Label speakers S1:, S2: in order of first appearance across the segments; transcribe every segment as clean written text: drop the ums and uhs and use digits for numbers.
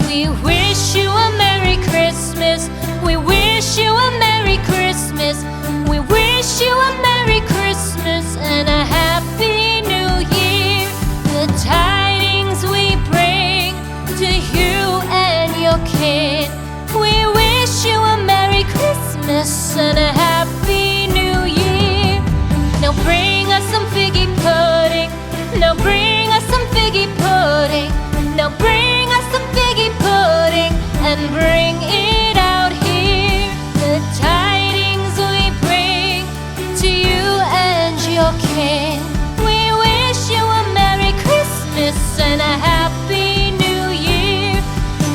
S1: We wish you a Merry Christmas. We wish you a Merry Christmas. We wish you a Merry Christmas and a Happy New Year. The tidings we bring to you and your kid. We wish you a Merry Christmas and a Happy New Year. Now bring us some figgy pudding. Now bring us some figgy pudding. Now bring us some figgy pudding and bring it out here. The tidings we bring to you and your kin. We wish you a Merry Christmas and a Happy New Year.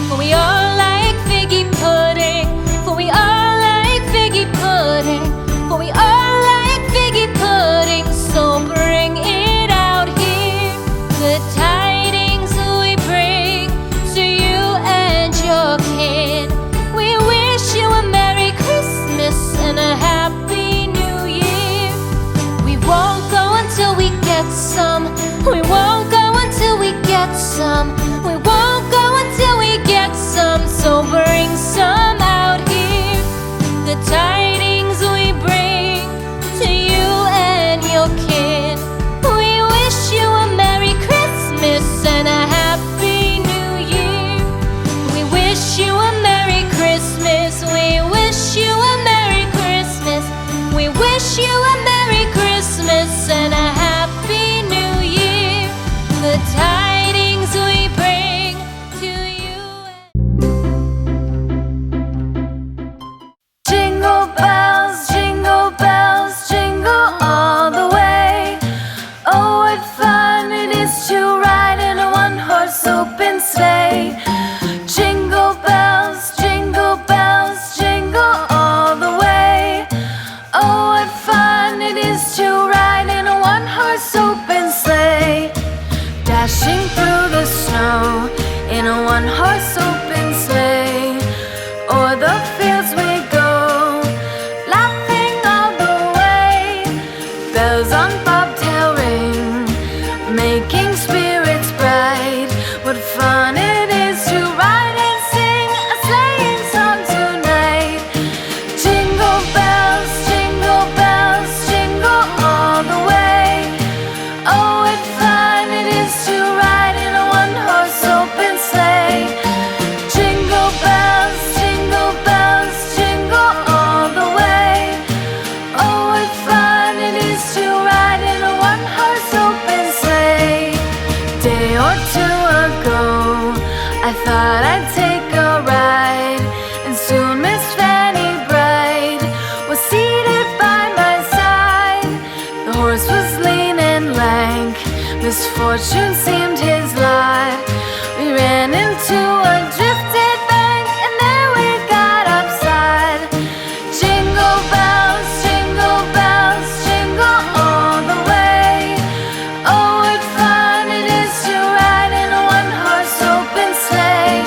S1: For we all like figgy pudding. For we all like figgy pudding. For we all like figgy pudding. So bring it out here. The tidings we bring to you and your kid. We wish you a Merry Christmas and a Happy New Year. We won't go until we get some. We won't go until we get some. We won't go until we get some. So bring some out here. The tidings we bring to you and your kid. We wish you a Merry Christmas and a Happy New Year. We wish you a Merry Christmas. We wish you a Merry Christmas. We wish you a Merry Christmas and a Happy New Year. The tidings we bring to you.
S2: Jingle bells, jingle all the way. Oh, what fun it is to ride in a one-horse open sleigh. Jingle bells, jingle all the way. Oh, what fun it is to ride in a one-horse open sleigh. Dashing through the snow in a one-horse open sleigh. O'er the fields we go, laughing all the way. Bells on bobtail ring, making spirits bright. What fun it is to ride and sing a sleighing song tonight. Jingle bells, jingle all the way. Oh, what fun it is to ride in a one-horse open sleigh. Jingle bells, jingle all the way. Oh, what fun it is to ride in a one-horse open sleigh. Day or two ago, I thought I'd take a ride, and soon Miss Fanny Bright was seated by my side. The horse was lean and lank, misfortune seemed his lot. We ran into a drifted bank, and there we got upside. Jingle bells, jingle all the way. Oh, what fun it is to ride in a one-horse open sleigh.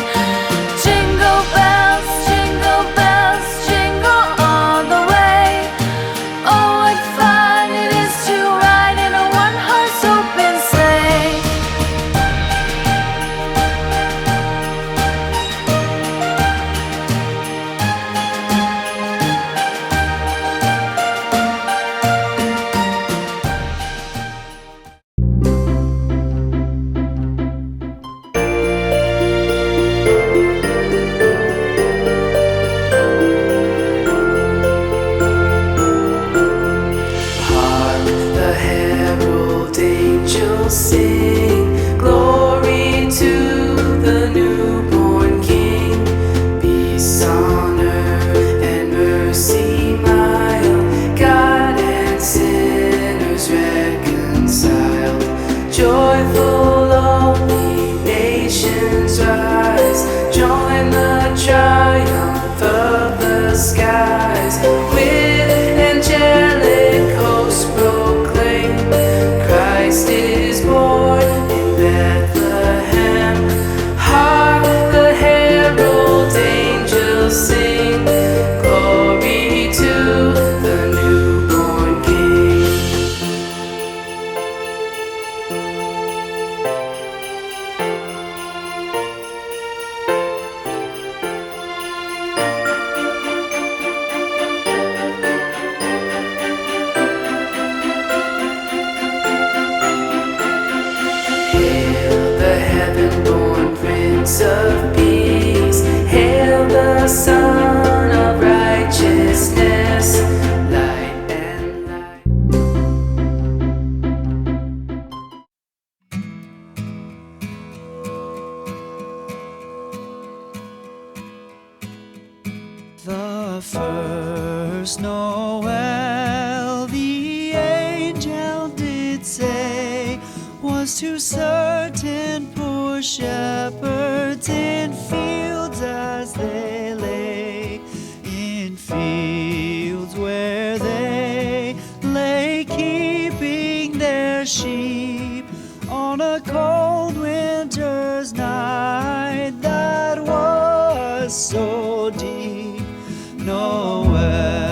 S2: Prince of Peace. Hail the Son of Righteousness, light and light.
S3: The first Noel, the angel did say, was to certain poor shepherds in fields as they lay, in fields where they lay keeping their sheep on a cold winter's night that was so deep. Noel